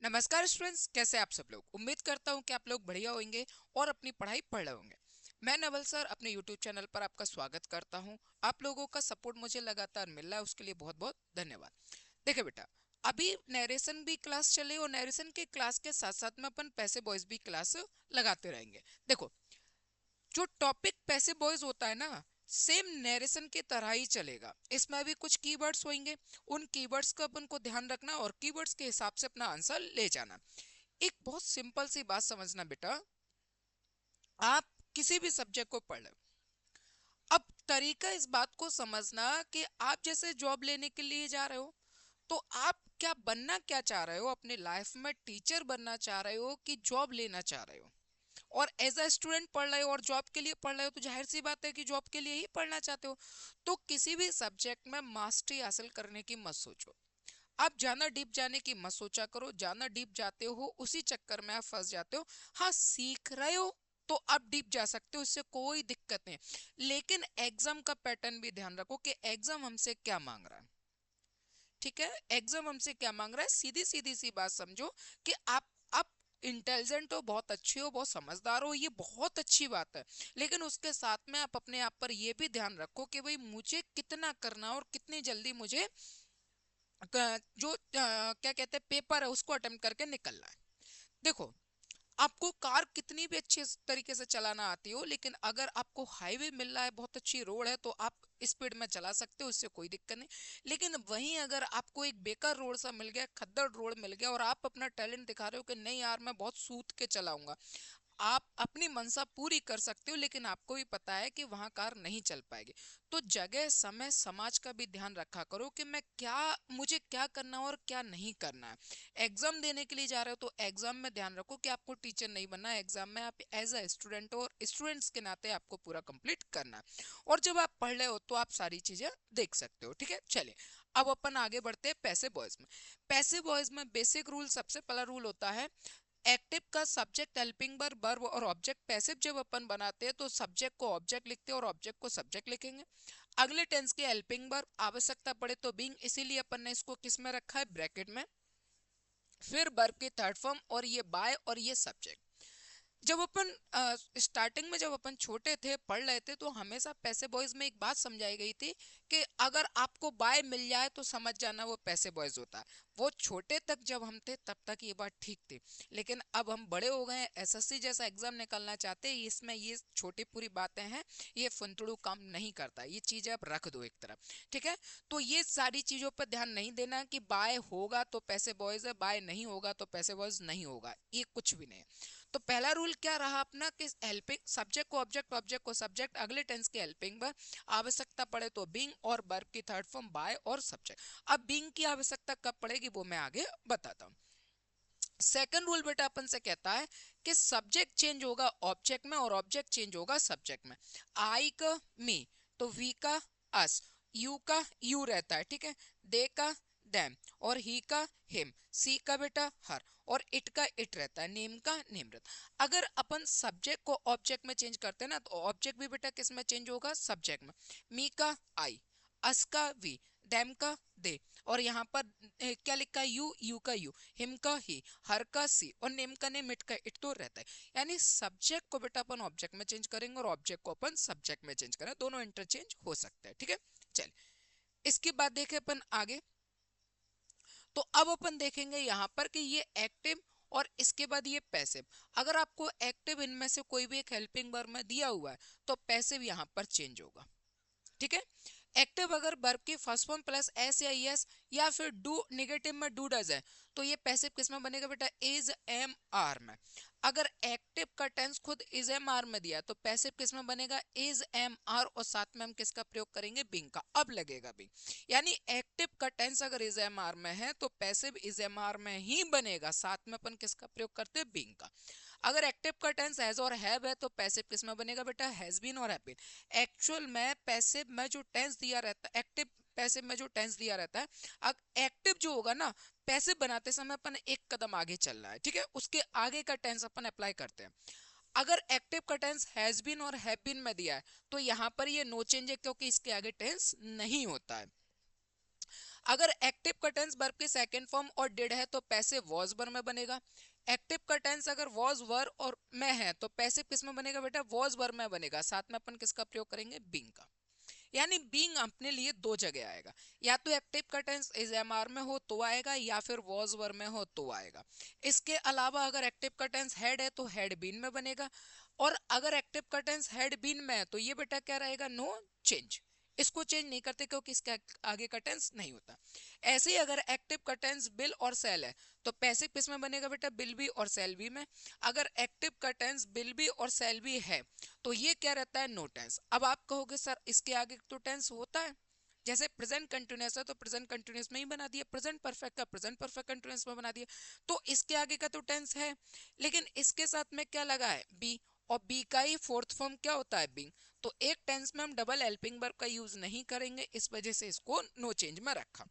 नमस्कार स्टूडेंट्स, कैसे आप सब लोग। उम्मीद करता हूँ कि आप लोग बढ़िया होंगे और अपनी पढ़ाई पढ़ रहे होंगे। मैं नवल सर अपने यूट्यूब चैनल पर आपका स्वागत करता हूँ। आप लोगों का सपोर्ट मुझे लगातार मिल रहा है, उसके लिए बहुत बहुत धन्यवाद। देखिए बेटा, अभी नरेशन भी क्लास चले और नरेशन के क्लास के साथ साथ में अपन पैसे बॉयज भी क्लास लगाते रहेंगे। देखो, जो टॉपिक पैसे बॉयज होता है ना, सेम नरेशन की तरह ही चलेगा। इसमें भी कुछ कीवर्ड्स होंगे, उन कीवर्ड्स का अपन को ध्यान रखना और कीवर्ड्स के हिसाब से अपना आंसर ले जाना। एक बहुत सिंपल सी बात समझना बेटा, आप किसी भी सब्जेक्ट को पढ़ रहे हो, अब तरीका इस बात को समझना कि आप जैसे जॉब लेने के लिए जा रहे हो, तो आप क्या बनना क्या चाह रहे हो अपनी लाइफ में। टीचर बनना चाह रहे हो कि जॉब लेना चाह रहे हो। और एज अ स्टूडेंट पढ़ रहे हो और जॉब के लिए पढ़ रहे हो, तो जाहिर सी बात है कि जॉब के लिए ही पढ़ना चाहते हो। तो किसी भी सब्जेक्ट में मास्टरी हासिल करने की मत सोचो। आप जाना डीप जाने की मत सोचा करो। जाना डीप जाते हो उसी चक्कर में आप फंस जाते हो। हाँ, सीख रहे हो तो आप डीप जा सकते हो, इससे कोई दिक्कत नहीं। लेकिन एग्जाम का पैटर्न भी ध्यान रखो कि एग्जाम हमसे क्या मांग रहा है। ठीक है, एग्जाम हमसे क्या मांग रहा है, सीधी सीधी सी बात समझो कि आप इंटेलिजेंट हो, बहुत अच्छे हो, बहुत समझदार हो, ये बहुत अच्छी बात है। लेकिन उसके साथ में आप अपने आप पर ये भी ध्यान रखो कि भाई मुझे कितना करना है और कितनी जल्दी मुझे जो क्या कहते हैं पेपर है उसको अटेम्प्ट करके निकलना है। देखो, आपको कार कितनी भी अच्छे तरीके से चलाना आती हो, लेकिन अगर आपको हाईवे मिल रहा है, बहुत अच्छी रोड है, तो आप स्पीड में चला सकते हो, इससे कोई दिक्कत नहीं। लेकिन वहीं अगर आपको एक बेकार रोड सा मिल गया, खद्दड़ रोड मिल गया, और आप अपना टैलेंट दिखा रहे हो कि नहीं यार मैं बहुत सूत के चलाऊंगा, आप अपनी मनसा पूरी कर सकते हो, लेकिन आपको भी पता है कि वहां कार नहीं चल पाएगी। तो जगह समय समाज का भी ध्यान रखा करो कि मैं क्या, मुझे क्या करना है और क्या नहीं करना है। एग्जाम देने के लिए जा रहे हो तो एग्जाम में ध्यान रखो कि आपको टीचर नहीं बनना है, एग्जाम में आप एज अ स्टूडेंट हो और स्टूडेंट्स के नाते आपको पूरा कंप्लीट करना है। और जब आप पढ़ रहे हो तो आप सारी चीजें देख सकते हो। ठीक है, चलिए अब अपन आगे बढ़ते हैं पैसे बॉयज में। पैसे बॉयज में बेसिक रूल, सबसे पहला रूल होता है एक्टिव का सब्जेक्ट, हेल्पिंग वर्ब और ऑब्जेक्ट। पैसिव जब अपन बनाते हैं तो सब्जेक्ट को ऑब्जेक्ट लिखते हैं और ऑब्जेक्ट को सब्जेक्ट लिखेंगे। अगले टेंस के हेल्पिंग वर्ब, आवश्यकता पड़े तो बीइंग, इसीलिए अपन ने इसको किस में रखा है, ब्रैकेट में। फिर वर्ब की थर्ड फॉर्म और ये बाय और ये सब्जेक्ट। जब अपन स्टार्टिंग में, जब अपन छोटे थे पढ़ रहे थे, तो हमेशा पैसे बॉयज में एक बात समझाई गई थी कि अगर आपको बाय मिल जाए तो समझ जाना वो पैसे बॉयज होता है। वो छोटे तक जब हम थे तब तक ये बात ठीक थी। लेकिन अब हम बड़े हो गए हैं, एसएससी जैसा एग्जाम निकालना चाहते हैं, इसमें ये छोटी पूरी बातें हैं, ये फुंतड़ू काम नहीं करता, ये चीजें आप रख दो एक तरफ। ठीक है, तो ये सारी चीजों पर ध्यान नहीं देना कि बाय होगा तो पैसे बॉयज है, बाय नहीं होगा तो पैसे बॉयज नहीं होगा, ये कुछ भी नहीं है। तो पहला रूल क्या रहा अपना कि हेल्पिंग सब्जेक्ट को ऑब्जेक्ट, ऑब्जेक्ट को सब्जेक्ट, अगले टेंस के हेल्पिंग वर्ब, आवश्यकता पड़े तो बीइंग, और वर्ब की थर्ड फॉर्म बाय और सब्जेक्ट। अब बीइंग की आवश्यकता कब पड़ेगी वो मैं आगे बताता हूँ। सेकंड रूल बेटा अपन से कहता है कि सब्जेक्ट चेंज होगा ऑब्जेक्ट में और ऑब्जेक्ट चेंज होगा सब्जेक्ट में। आई का मी, तो वी का अस, यू का यू रहता है, ठीक है, दे का देम, और ही का हिम, सी का बेटा हर, और इट का इट रहता है, नेम का नेम रहता है। अगर अपन सब्जेक्ट को ऑब्जेक्ट में चेंज करते हैं ना, तो ऑब्जेक्ट भी बेटा किस में चेंज होगा, सब्जेक्ट में। मी का आई, अस का वी, देम का दे, और यहाँ पर क्या लिखा है, यू, यू का यू, हिम का ही, हर का सी, और नेम का नेम, इट का इट तो रहता है। यानी सब्जेक्ट को बेटा अपन ऑब्जेक्ट में चेंज करेंगे और ऑब्जेक्ट को अपन सब्जेक्ट में चेंज करें, दोनों इंटरचेंज हो सकते हैं। ठीक है, चल इसके बाद देखें अपन आगे। तो अब अपन देखेंगे यहाँ पर कि ये एक्टिव और इसके बाद ये पैसिव। अगर आपको एक्टिव इनमें से कोई भी एक हेल्पिंग वर्ब में दिया हुआ है तो पैसिव यहाँ पर चेंज होगा। ठीक है, एक्टिव अगर वर्ब की फर्स्ट फॉर्म प्लस एस या यस या फिर डू नेगेटिव में डू डज है, तो ये पैसिव किस में बनेगा बेटा, इज एम आर में। अगर एक्टिव का टेंस खुद इज एम आर में दिया तो पैसिव किस में बनेगा, इज एम आर, और साथ में हम किसका प्रयोग करेंगे, बिंग का। अब लगेगा बिंग, यानी एक्टिव का टेंस अगर इज एम आर में है तो पैसिव इज एम आर में ही बनेगा, साथ में अपन किसका प्रयोग करते हैं, बिंग का। अगर एक्टिव का टेंस हैज और हैव है तो पैसिव किस में बनेगा बेटा, हैज बीन और हैव बीन। एक्चुअल में पैसिव में जो टेंस दिया रहता है, एक्टिव पैसिव में जो टेंस दिया रहता है, अब एक्टिव जो होगा ना, पैसिव बनाते समय अपन एक कदम आगे चल रहा है, ठीक है, उसके आगे का टेंस अपन अप्लाई करते हैं। अगर एक्टिव का टेंस हैज बीन और हैव बीन में दिया है तो यहां पर ये नो चेंज है, क्योंकि इसके आगे टेंस नहीं होता है। अगर एक्टिव का टेंस वर्ब के सेकंड फॉर्म और डिड है तो पैसिव वॉज वर्ब में बनेगा। एक्टिव का टेंस अगर वॉज वर्ब और में है तो पैसिव किस में बनेगा बेटा, वॉज वर्ब में बनेगा। साथ में अपन किसका प्रयोग करेंगे, बीइंग का। यानी बीइंग अपने लिए दो जगह आएगा, या तो एक्टिव का टेंस इज एम आर में हो तो आएगा, या फिर वॉज वर्ब में हो तो आएगा। इसके अलावा अगर एक्टिव का टेंस हेड है तो हेड बीन में बनेगा, और अगर एक्टिव का टेंस हेड बीन में है तो ये बेटा क्या रहेगा, नो चेंज। इसको चेंज नहीं करते क्योंकि इसके आगे का टेंस नहीं होता। ऐसे ही अगर एक्टिव का टेंस बिल और सेल है तो पैसिव किस में बनेगा बेटा, बिल बी और सेल बी में। अगर एक्टिव का टेंस बिल बी और सेल बी है तो ये क्या रहता है, नो टेंस। अब आप कहोगे सर इसके आगे तो टेंस होता है, जैसे प्रेजेंट कंटिन्यूअस है तो प्रेजेंट कंटिन्यूअस में ही बना दिया, प्रेजेंट परफेक्ट का प्रेजेंट परफेक्ट कंटिन्यूअस में बना दिया, तो इसके आगे का तो टेंस है। लेकिन इसके साथ में क्या लगा है, बी, और बी का ही फोर्थ फॉर्म क्या होता है, बीइंग। तो एक टेंस में हम डबल हेल्पिंग वर्ब का यूज नहीं करेंगे, इस वजह से इसको नो चेंज में रखा।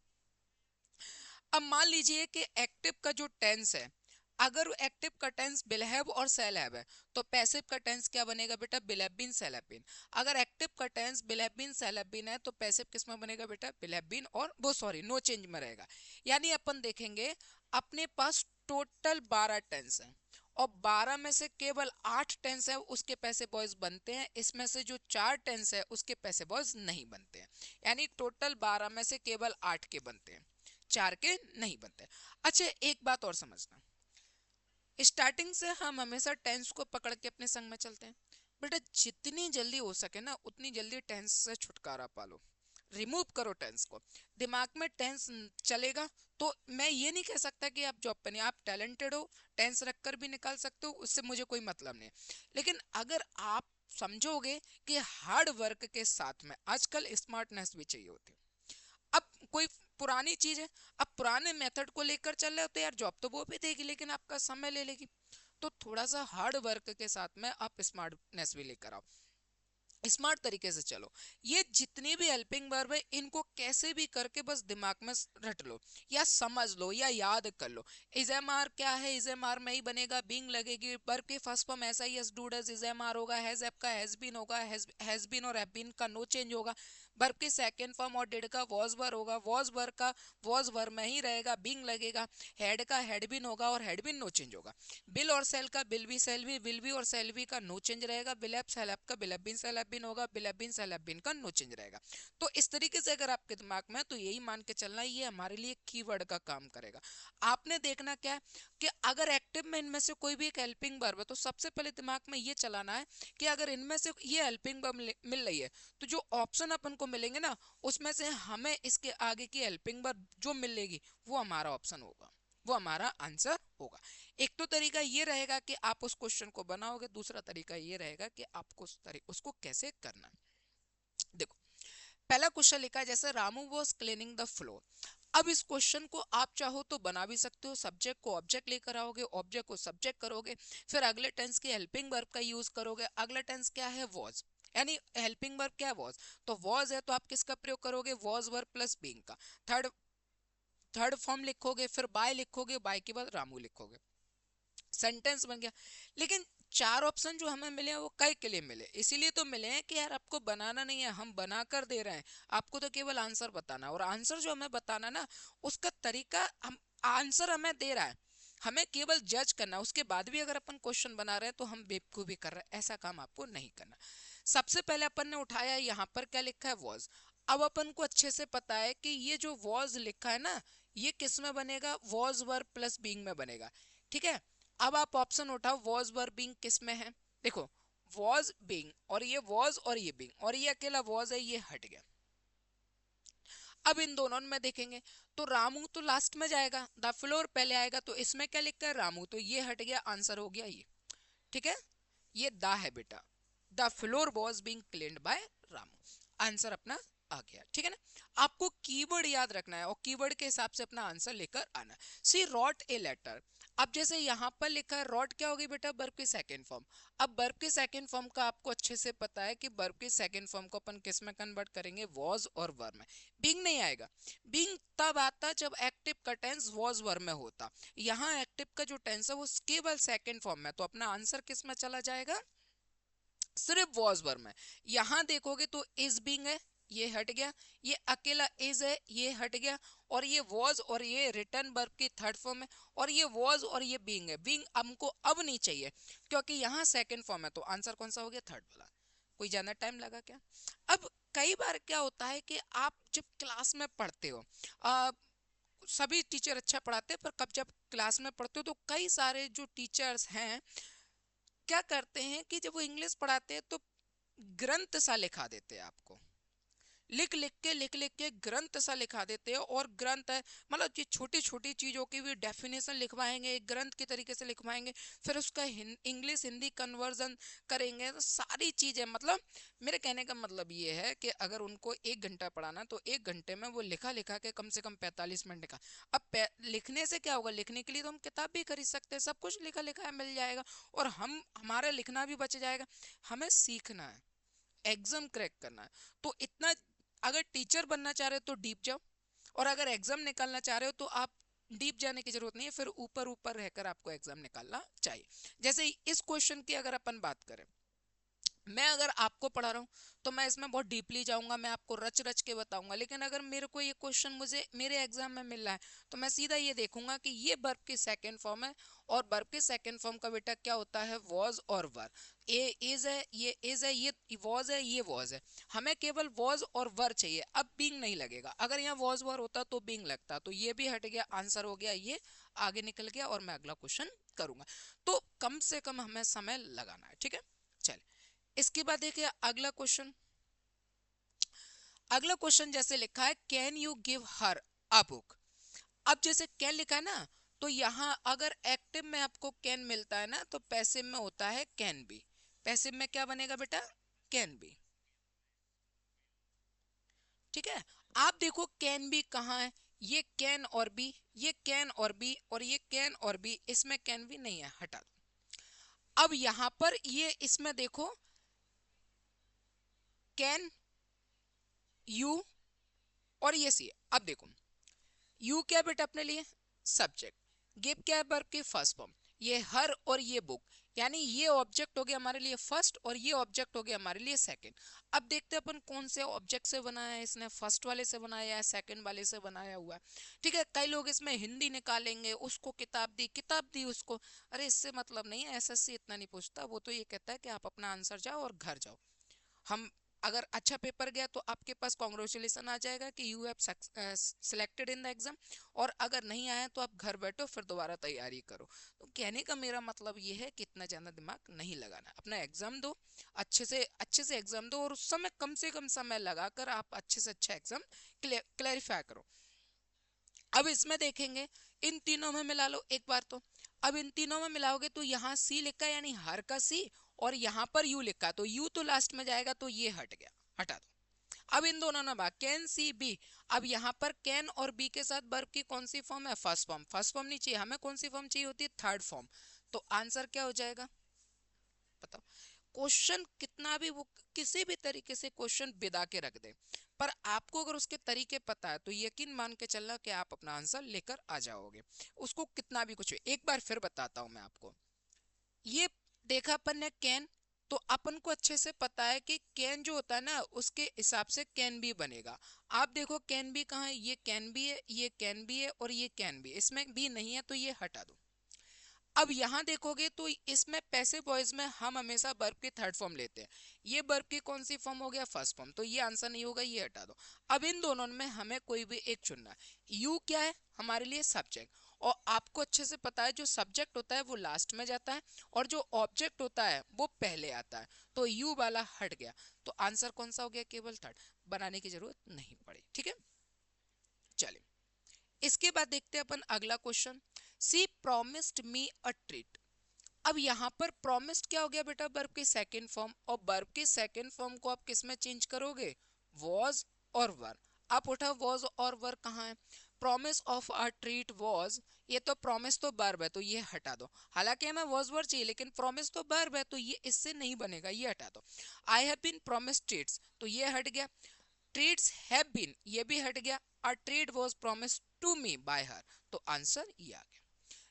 अब मान लीजिए कि एक्टिव का जो टेंस है, अगर एक्टिव का टेंस विल हैव और शैल हैव है तो पैसिव का टेंस क्या बनेगा बेटा, will have been shall have been. अगर एक्टिव का tense will have been shall have been है तो पैसिव किस में बनेगा बेटा, विल हैव बीन और वो सॉरी नो चेंज में रहेगा। यानी अपन देखेंगे अपने पास टोटल 12 टेंस है, और 12 में से केवल 8 टेंस है उसके पैसे बॉयज बनते हैं, इसमें से जो 4 टेंस है उसके पैसे बॉयज नहीं बनते हैं। यानी टोटल 12 में से केवल 8 के बनते हैं, 4 के नहीं बनते। अच्छा एक बात और समझना, स्टार्टिंग से हम हमेशा टेंस को पकड़ के अपने संग में चलते हैं। बेटा जितनी जल्दी हो सके ना उतनी जल्दी टेंस से छुटकारा पालो, रिमूव करो टेंस को। दिमाग में टेंस चलेगा तो मैं ये नहीं कह सकता कि आप जॉब पे नहीं, आप टैलेंटेड हो, टेंस रखकर भी निकाल सकते हो, उससे मुझे कोई मतलब नहीं है। लेकिन अगर आप समझोगे कि हार्ड वर्क के साथ में आजकल स्मार्टनेस भी चाहिए होती है। अब कोई पुरानी चीज है, अब पुराने मेथड को लेकर चल रहे हो तो यार जॉब तो वो भी देगी लेकिन आपका समय ले लेगी। तो थोड़ा सा हार्ड वर्क के साथ में आप स्मार्टनेस भी लेकर आओ, स्मार्ट तरीके से चलो। ये जितनी भी हेल्पिंग वर्ब है इनको कैसे भी करके बस दिमाग में रट लो या समझ लो या याद कर लो। इज एम आर क्या है, इज एम आर में ही बनेगा, बींग लगेगी, वर्ब की फर्स्ट फॉर्म ऐसा ही as dude is am are होगा, हैज एप का हैज बीन होगा, हैज बीन और हैव बीन का नो चेंज होगा। वर्ब की सेकंड फॉर्म और डिड का वॉज वर होगा, वॉज वर का वॉज वर में ही रहेगा, बींग लगेगा, हेड का हेड बीन होगा और हेड बीन नो चेंज होगा। बिल और सेल का बिल भी सेल भी, विल भी और सेल भी का नो चेंज रहेगा, बिल एप सेल एप का बिल एप बिन सेल एप बिन होगा, बिल एप बिन सेल एप बिन का नो चेंज रहेगा। तो इस तरीके से अगर आपके दिमाग में है, तो यही मान के चलना ये हमारे लिए कीवर्ड का काम करेगा। आपने देखना क्या है कि अगर एक्टिव में इनमें से कोई भी एक हेल्पिंग वर्ब है तो सबसे पहले दिमाग में ये चलाना है कि अगर इनमें से ये हेल्पिंग वर्ब मिल रही है तो जो ऑप्शन अपन को मिलेंगे ना उसमें से हमें इसके आगे की हेल्पिंग वर्ब जो मिलेगी वो हमारा ऑप्शन होगा, वो हमारा आंसर होगा। एक तो तरीका ये रहेगा कि आप उस क्वेश्चन को बनाओगे, दूसरा तरीका ये रहेगा कि आपको उसको कैसे करना है। देखो पहला क्वेश्चन लिखा है जैसे Ramu was cleaning the floor. अब इस क्वेश्चन को आप चाहो तो बना भी सकते हो, सब्जेक्ट को ऑब्जेक्ट लेकर आओगे, ऑब्जेक्ट को सब्जेक्ट करोगे, फिर अगले टेंस की हेल्पिंग वर्ब का यूज करोगे। अगला टेंस क्या है, वॉज, यानी हेल्पिंग वर्ब क्या है, वॉज। तो वॉज है तो आप किसका प्रयोग करोगे, वॉज वर्ब प्लस बीइंग का। थर्ड थर्ड फॉर्म लिखोगे, फिर बाय लिखोगे, बाय के बाद रामू लिखोगे, सेंटेंस बन गया। लेकिन चार ऑप्शन जो हमें मिले हैं वो कई के लिए मिले, इसीलिए तो मिले हैं कि यार आपको बनाना नहीं है, हम बना कर दे रहे हैं, आपको तो केवल आंसर बताना है। और आंसर जो हमें बताना ना उसका तरीका, हम आंसर हमें दे रहा है, हमें केवल जज करना, उसके बाद भी अगर अपन क्वेश्चन बना रहे हैं तो हम बेवकूफी कर रहे हैं, ऐसा काम आपको नहीं करना। सबसे पहले अपन ने उठाया यहाँ पर क्या लिखा है, वॉज। अब अपन को अच्छे से पता है कि ये जो वॉज लिखा है ना ये किस में बनेगा, वॉज वर्ब प्लस बीइंग में बनेगा। ठीक है, अब आप ऑप्शन उठाओ, वॉज वर्ब बीइंग किस में है। देखो वॉज बीइंग और ये वॉज और ये बीइंग, और ये अकेला वॉज है, ये हट गया। अब इन दोनों में देखेंगे तो रामू तो लास्ट में जाएगा, द फ्लोर पहले आएगा, तो इसमें क्या लिखा है, रामू, तो ये हट गया, आंसर हो गया ये। ठीक है, ये द है बेटा, the floor was being cleaned by Ramu, answer अपना आ गया। ठीक है ना, आपको कीवर्ड याद रखना है और कीवर्ड के हिसाब से अपना आंसर लेकर आना। सी रॉट ए लेटर, अब जैसे यहाँ पर लिखा है रॉट क्या होगी बेटा, वर्ब की सेकंड फॉर्म। अब वर्ब की सेकंड फॉर्म का आपको अच्छे से पता है कि वर्ब की सेकंड फॉर्म को अपन किस में कन्वर्ट करेंगे, वॉज और वर्ब में। बीइंग नहीं आएगा, बीइंग तब आता जब एक्टिव का टेंस वॉज वर्ब में होता। यहाँ एक्टिव का जो टेंस है वो केवल सेकंड फॉर्म में, तो अपना आंसर किस में चला जाएगा, सिर्फ वॉज वर्ब में। यहां देखोगे तो इज बीइंग है, ये हट गया, ये अकेला इज है, ये हट गया, और ये वॉज और ये रिटर्न वर्ब की थर्ड फॉर्म है, और ये वॉज और ये बीइंग है। बीइंग हमको अब नहीं चाहिए क्योंकि यहाँ सेकंड फॉर्म है, तो आंसर कौन सा हो गया? थर्ड वाला। कोई ज्यादा टाइम लगा क्या? अब कई बार क्या होता है कि आप जब क्लास में पढ़ते हो, सभी टीचर अच्छा पढ़ाते हैं, पर कब जब क्लास में पढ़ते हो तो कई सारे जो टीचर्स हैं क्या करते हैं कि जब वो इंग्लिश पढ़ाते हैं तो ग्रंथ सा लिखा देते हैं आपको, लिख लिख के ग्रंथ सा लिखा देते हैं। और ग्रंथ है मतलब ये छोटी छोटी चीजों की भी डेफिनेशन लिखवाएंगे, एक ग्रंथ की तरीके से लिखवाएंगे, फिर उसका इंग्लिश हिंदी कन्वर्जन करेंगे, तो सारी चीजें मतलब मेरे कहने का मतलब ये है कि अगर उनको 1 घंटा पढ़ाना तो 1 घंटे में वो लिखा लिखा के कम से कम 45 मिनट लिखा। अब लिखने से क्या होगा? लिखने के लिए तो हम किताब भी खरीद सकते हैं, सब कुछ लिखा लिखा है मिल जाएगा, और हम हमारा लिखना भी बच जाएगा। हमें सीखना है, एग्जाम क्रैक करना है। तो इतना, अगर टीचर बनना चाह रहे हो तो डीप जाओ, और अगर एग्जाम निकालना चाह रहे हो तो आप डीप जाने की जरूरत नहीं है, फिर ऊपर ऊपर रहकर आपको एग्जाम निकालना चाहिए। जैसे इस क्वेश्चन की अगर अपन बात करें, मैं अगर आपको पढ़ा रहा हूँ तो मैं इसमें बहुत डीपली जाऊंगा, मैं आपको रच रच के बताऊंगा। लेकिन अगर मेरे को ये क्वेश्चन मुझे मेरे एग्जाम में मिल रहा है तो मैं सीधा ये देखूंगा कि ये वर्ब की सेकंड फॉर्म है, और वर्ब की सेकंड फॉर्म का बेटा क्या होता है? वॉज और वर। ये इज है, ये इज है, ये वॉज है, ये वॉज है। हमें केवल वॉज और वर चाहिए, अब बींग नहीं लगेगा। अगर यहाँ वॉज वर होता तो बींग लगता, तो ये भी हट गया, आंसर हो गया ये, आगे निकल गया, और मैं अगला क्वेश्चन करूंगा। तो कम से कम हमें समय लगाना है, ठीक है। चलिए, इसके बाद देखिए अगला क्वेश्चन। अगला क्वेश्चन जैसे लिखा है, can you give her a book. अब जैसे कैन लिखा है ना, तो यहां अगर एक्टिव में आपको कैन मिलता है ना, तो पैसिव में होता है कैन बी। पैसिव में क्या बनेगा बेटा? Can be. ठीक है। आप देखो कैन बी कहाँ है? ये कैन और बी, ये कैन और बी, और ये कैन और बी, इसमें कैन बी नहीं है, हटा दो। अब यहां पर ये इसमें देखो, कैन यू और ये सी। अब देखो, यू क्या बेटा अपने लिए? सब्जेक्ट। गिव क्या है? वर्ब की फर्स्ट फॉर्म। ये हर और ये बुक, यानी ये ऑब्जेक्ट हो गया हमारे लिए फर्स्ट, और ये ऑब्जेक्ट हो गया हमारे लिए सेकंड। अब देखते हैं अपन कौन से ऑब्जेक्ट से बनाया है इसने, फर्स्ट वाले से बनाया है, सेकंड वाले से बनाया हुआ है। ठीक है, कई लोग इसमें हिंदी निकालेंगे, उसको किताब दी उसको। अरे इससे मतलब नहीं है, एसएससी इतना नहीं पूछता, वो तो ये कहता है कि आप अपना आंसर जाओ और घर जाओ। हम, अगर अच्छा पेपर गया तो आपके पास कॉन्ग्रेचुलेसन आ जाएगा कि you have selected in the exam, और अगर नहीं आया तो आप घर बैठो, फिर दोबारा तैयारी करो। तो कहने का मेरा मतलब ये है कि इतना ज्यादा दिमाग नहीं लगाना, अपना एग्जाम दो, अच्छे से एग्जाम दो, और उस समय कम से कम समय लगाकर आप अच्छे से अच्छा एग्जाम क्लैरिफाई करो। अब इसमें देखेंगे, इन तीनों में मिला लो एक बार तो। अब इन तीनों में मिलाओगे तो यहाँ सी लिखा है, यानी हर का सी, और यहाँ पर यू लिखा, तो यू तो लास्ट में जाएगा, तो ये हट गया, हटा दो। अब इन दोनों ना बात, कैन सी बी। अब यहाँ पर कैन और बी के साथ वर्ब की कौन सी फॉर्म है? First form. फर्स्ट फॉर्म नहीं चाहिए हमें, कौन सी फॉर्म चाहिए होती है? Third form. तो आंसर क्या हो जाएगा बताओ? क्वेश्चन कितना भी वो किसी भी तरीके से क्वेश्चन बिदा के रख दे, पर आपको अगर उसके तरीके पता है तो यकीन मान के चलना कि आप अपना आंसर लेकर आ जाओगे, उसको कितना भी कुछ। एक बार फिर बताता हूं मैं आपको। ये देखा अपन ने कैन, तो अपन को अच्छे से पता है कि कैन जो होता है ना, उसके हिसाब से कैन बी बनेगा। आप देखो कैन बी कहाँ है? ये कैन बी है, ये कैन बी है, और ये कैन बी, इसमें बी नहीं है, तो ये हटा दो। अब यहाँ देखोगे तो इसमें पैसिव वॉइस में हम हमेशा वर्ब की थर्ड फॉर्म लेते हैं। ये वर्ब की कौन सी फॉर्म हो गया? फर्स्ट फॉर्म, तो ये आंसर नहीं होगा, ये हटा दो। अब इन दोनों में हमें कोई भी एक चुनना है। यू क्या है? हमारे लिए सब्जेक्ट, और आपको अच्छे से पता है जो सब्जेक्ट होता है वो लास्ट में जाता है, और जो ऑब्जेक्ट होता है वो पहले आता है, तो यू वाला हट गया। तो आंसर कौन सा हो गया? केवल थर्ड, बनाने की जरूरत नहीं पड़ी। ठीक है, चलिए इसके बाद देखते हैं अपन अगला question. She promised me a treat. अब यहाँ पर प्रॉमिस्ड क्या हो गया बेटा? वर्ब की सेकंड फॉर्म, और वर्ब की सेकंड फॉर्म को आप किस में चेंज करोगे? वॉज और वर। आप उठा वॉज और वर कहाँ है? Promise of a treat was, ये तो प्रॉमिस तो वर्ब है, तो ये हटा दो। हालांकि हमें वॉज वर चाहिए, लेकिन प्रॉमिस तो वर्ब है, तो ये इससे नहीं बनेगा, ये हटा दो। I have been promised treats, तो ये हट गया। ट्रीट्स हैव बीन, ये भी हट गया। A treat was promised to me by her, तो आंसर ये आ गया।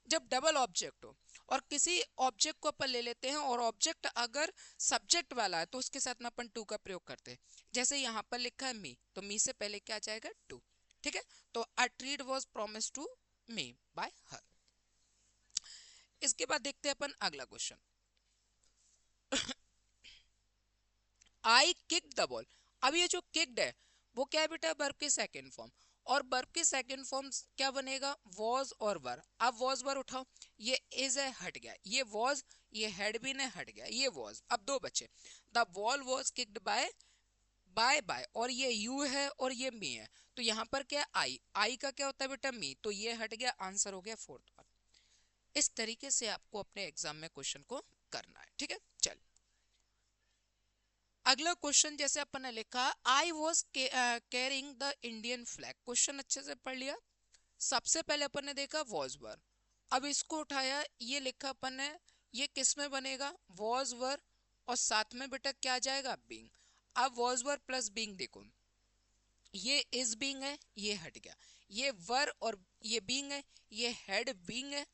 जब डबल ऑब्जेक्ट हो और किसी ऑब्जेक्ट को अपन ले लेते हैं और ऑब्जेक्ट अगर सब्जेक्ट वाला है तो उसके साथ में अपन टू का प्रयोग करते हैं। जैसे यहाँ पर लिखा है मी, तो मी से पहले क्या जाएगा, टू। ठीक है, तो a treat was promise to me by her. इसके बाद देखते हैं अपन अगला question. I kick the ball. अब ये जो किक्ड है वो क्या है बेटा, वर्ब के सेकंड फॉर्म, और वर्ब के सेकंड फॉर्म क्या बनेगा, वॉज और वर। अब वॉज वर उठाओ, ये इज है हट गया, ये वॉज, ये हैड बीन है हट गया, ये वॉज, अब दो बचे। The ball was kicked by, by और ये यू है और ये मी है, तो यहाँ पर क्या, आई, आई का क्या होता है बेटा, मी, तो ये हट गया, आंसर हो गया फोर्थ वन। इस तरीके से आपको अपने एग्जाम में क्वेश्चन को करना है। ठीक है, चल अगला क्वेश्चन जैसे अपन ने लिखा, I was carrying the Indian flag. Question अच्छे से पढ़ लिया। सबसे पहले अपन ने देखा वॉज वर, अब इसको उठाया, ये लिखा अपन ने, ये किस में बनेगा, वॉज वर, और साथ में बेटा क्या जाएगा, बीइंग। अब वॉज वर प्लस बीइंग देखो, ये इज बीइंग है, ये हट गया, ये वर और ये बीइंग है, ये हैड बीइंग है,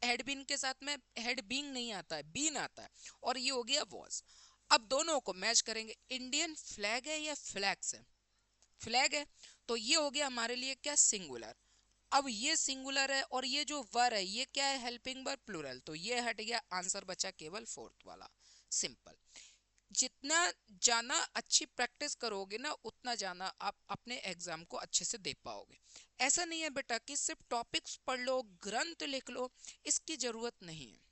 हैड बीन के साथ में हैड बीइंग नहीं आता है, बीन आता है, और ये हो गया वॉज। अब दोनों को मैच करेंगे, इंडियन फ्लैग है या फ्लैग्स है, फ्लैग है, तो ये हो गया हमारे लिए क्या, सिंगुलर। अब ये सिंगुलर है और ये जो वर है ये क्या है, हेल्पिंग वर्ब प्लूरल, तो ये हट गया, आंसर बचा केवल फोर्थ वाला, सिंपल। जितना जाना अच्छी प्रैक्टिस करोगे ना, उतना जाना आप अपने एग्जाम को अच्छे से दे पाओगे। ऐसा नहीं है बेटा कि सिर्फ टॉपिक्स पढ़ लो, ग्रंथ लिख लो, इसकी जरूरत नहीं है।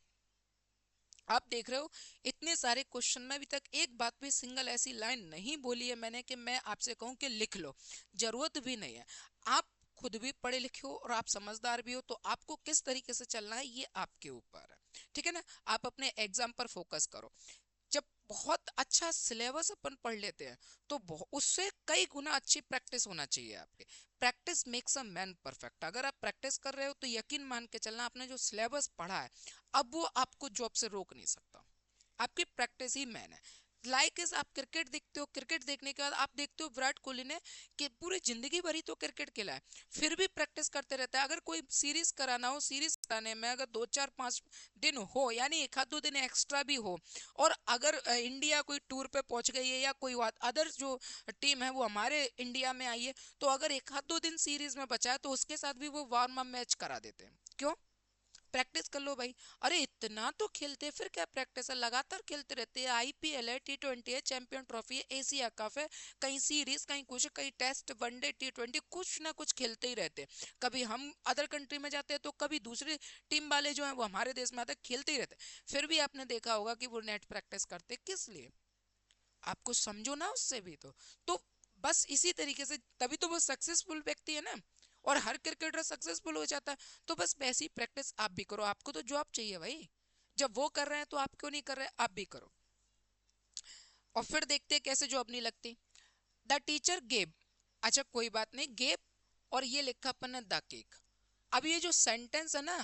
आप देख रहे हो इतने सारे क्वेश्चन में अभी तक एक बात भी, सिंगल ऐसी लाइन नहीं बोली है मैंने कि मैं आपसे कहूं कि लिख लो, जरूरत भी नहीं है। आप खुद भी पढ़े लिखे हो और आप समझदार भी हो, तो आपको किस तरीके से चलना है ये आपके ऊपर है। ठीक है ना, आप अपने एग्जाम पर फोकस करो। जब बहुत अच्छा सिलेबस अपन पढ़ लेते हैं तो उससे कई गुना अच्छी प्रैक्टिस होना चाहिए आपके। Practice makes a man perfect. अगर आप प्रैक्टिस कर रहे हो तो यकीन मान के चलना, आपने जो सिलेबस पढ़ा है अब वो आपको जॉब से रोक नहीं सकता, आपकी प्रैक्टिस ही मैन है। लाइक इज, आप क्रिकेट देखते हो, क्रिकेट देखने के बाद आप देखते हो विराट कोहली ने कि पूरी जिंदगी भर ही तो क्रिकेट खेला है, फिर भी प्रैक्टिस करते रहता है। अगर कोई सीरीज कराना हो, सीरीज कराने में अगर 2 4 5 दिन हो, यानी एक आध 2 दिन एक्स्ट्रा भी हो, और अगर इंडिया कोई टूर पे पहुंच गई है या कोई अदर जो टीम है वो हमारे इंडिया में आई है, तो अगर एक आध 2 दिन सीरीज में बचा है तो उसके साथ भी वो वार्म अप मैच करा देते हैं। क्यों, प्रैक्टिस कर लो भाई। अरे इतना तो खेलते हैं, फिर क्या प्रैक्टिस है, लगातार खेलते रहते हैं। आईपीएल है, T20 है, चैंपियन ट्रॉफी है, एशिया कप है, कहीं सीरीज, कहीं कुछ, कहीं टेस्ट, वनडे, T20, कुछ ना कुछ खेलते ही रहते हैं। कभी हम अदर कंट्री में जाते हैं तो कभी दूसरी टीम वाले जो है वो हमारे देश में आते हैं, खेलते ही रहते हैं। फिर भी आपने देखा होगा कि वो नेट प्रैक्टिस करते किस लिए, आप कुछ समझो ना उससे भी। तो बस इसी तरीके से तभी तो वो सक्सेसफुल व्यक्ति है ना, और हर क्रिकेटर सक्सेसफुल हो जाता है। तो बस वैसी प्रैक्टिस आप भी करो, आपको तो जॉब चाहिए भाई, जब वो कर रहे हैं तो आप क्यों नहीं कर रहे, आप भी करो। और फिर देखते हैं कैसे जॉब नहीं लगती। द टीचर गेव, अच्छा कोई बात नहीं, गेव, और ये लिखा अपन ने द केक। अब ये जो सेंटेंस है ना,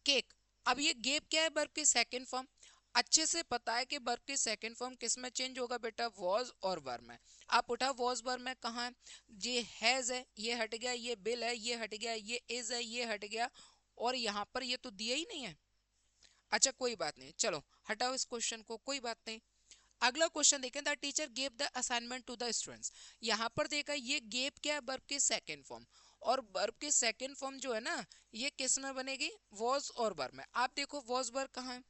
केक, अब ये गेव क्या है, वर्ब की सेकंड फॉर्म। अच्छे से पता है कि वर्ब की सेकंड फॉर्म किस में चेंज होगा बेटा, वॉज और वर में। आप उठा, वॉज वर में कहाँ है, ये हैज है, ये हट गया, ये बिल है, ये हट गया, ये इज है, ये हट गया, और यहाँ पर ये तो दिया ही नहीं है। अच्छा कोई बात नहीं, चलो हटाओ इस क्वेश्चन को, कोई बात नहीं। अगला क्वेश्चन देखें, the teacher gave the assignment to the students. यहाँ पर देखा, ये गेव क्या है, वर्ब की सेकंड फॉर्म, और वर्ब की सेकंड फॉर्म जो है ना, ये किस में बनेगी, वॉज और वर में। आप देखो वॉज वर कहाँ है,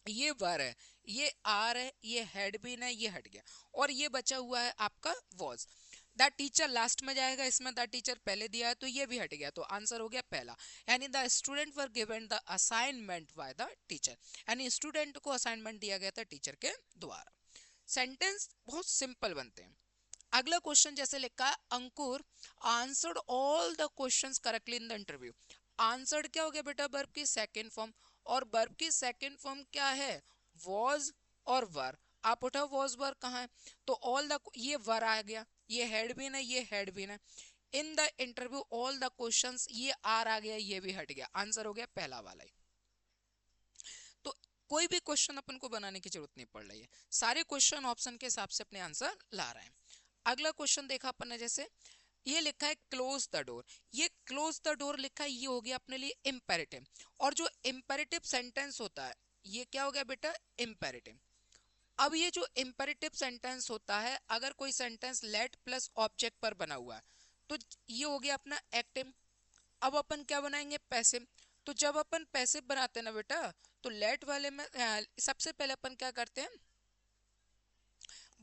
ये वर है, ये आर है, ये हैड बीन है, ये हट गया, और ये बचा हुआ है आपका वॉज। द टीचर लास्ट में जाएगा, इसमें द टीचर पहले दिया है तो ये भी हट गया, तो आंसर हो गया पहला। यानी the student were given the assignment by the teacher, यानी स्टूडेंट को असाइनमेंट दिया गया था टीचर के द्वारा। सेंटेंस बहुत सिंपल बनते हैं। अगला क्वेश्चन जैसे लिखा है, Ankur answered all the questions correctly in the interview. Answered क्या हो गया बेटा, वर्ब की सेकंड फॉर्म, और वर्ब की सेकंड फॉर्म क्या है, वॉज और वर। आप उठाओ वॉज वर कहाँ है, तो ऑल द, ये वर आ गया, ये हेड बीन है, ये हेड बीन है, इन the interview all the questions, ये आर आ गया, ये भी हट गया, आंसर हो गया पहला वाला ही। तो कोई भी क्वेश्चन अपन को बनाने की जरूरत नहीं पड़ रही है, सारे क्वेश्चन ऑप्शन के हिसाब से अपने आंसर ला रहे हैं। अगला क्वेश्चन देखा अपन ने, जैसे ये लिखा है क्लोज द डोर, ये क्लोज द डोर लिखा है, ये हो गया अपने लिए इम्पेरेटिव। और जो इम्पेरेटिव सेंटेंस होता है ये क्या हो गया बेटा, इम्पेरेटिव। अब ये जो इम्पेरेटिव सेंटेंस होता है, अगर कोई सेंटेंस लेट प्लस ऑब्जेक्ट पर बना हुआ है तो ये हो गया अपना एक्टिव। अब अपन क्या बनाएंगे, पैसिव। तो जब अपन पैसिव बनाते हैं ना बेटा, तो लेट वाले में सबसे पहले अपन क्या करते हैं,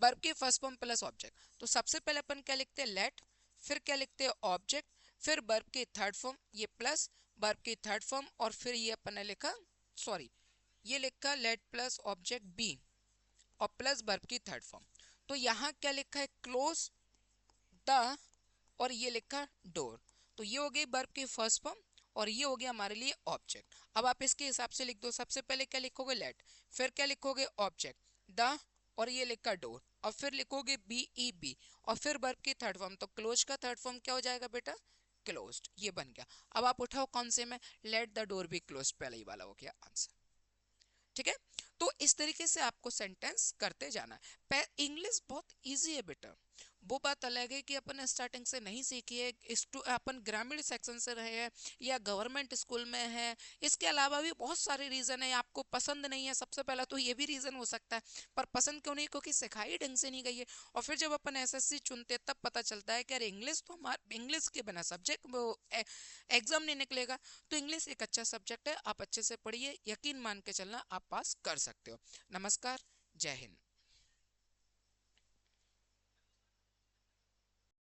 वर्ब के फर्स्ट फॉर्म प्लस ऑब्जेक्ट। तो सबसे पहले अपन क्या लिखते हैं, लेट, फिर क्या लिखते हैं, ऑब्जेक्ट, फिर वर्ब के थर्ड फॉर्म ये प्लस वर्ब के थर्ड फॉर्म, और फिर ये अपन ने लिखा, सॉरी ये लिखा लेट प्लस ऑब्जेक्ट बी और प्लस वर्ब की थर्ड फॉर्म। तो यहाँ क्या लिखा है, क्लोज द, और ये लिखा डोर। तो ये हो गई वर्ब की फर्स्ट फॉर्म और ये हो गया हमारे लिए ऑब्जेक्ट। अब आप इसके हिसाब से लिख दो, सबसे पहले क्या लिखोगे, लेट, फिर क्या लिखोगे, ऑब्जेक्ट, द, और ये लिखा डोर, और फिर लिखोगे बी ई बी, और फिर वर्ब की थर्ड फॉर्म। तो क्लोज का थर्ड फॉर्म क्या हो जाएगा बेटा, क्लोज्ड, ये बन गया। अब आप उठाओ कौन से में, let the door be close, पहले ही वाला हो गया आंसर। ठीक है, तो इस तरीके से आपको सेंटेंस करते जाना है। इंग्लिश बहुत इजी है बेटा, वो बात अलग है कि अपन स्टार्टिंग से नहीं सीखी है, अपन ग्रामीण सेक्शन से रहे हैं या गवर्नमेंट स्कूल में है। इसके अलावा भी बहुत सारे रीजन है, आपको पसंद नहीं है, सबसे पहला तो ये भी रीजन हो सकता है। पर पसंद क्यों नहीं, क्योंकि सिखाई ढंग से नहीं गई है। और फिर जब अपन एसएससी चुनते तब पता चलता है कि यार इंग्लिश तो हमारे, इंग्लिश के बिना सब्जेक्ट वो एग्जाम नहीं निकलेगा। तो इंग्लिश एक अच्छा सब्जेक्ट है, आप अच्छे से पढ़िए, यकीन मान के चलना आप पास कर सकते हो। नमस्कार, जय हिंद।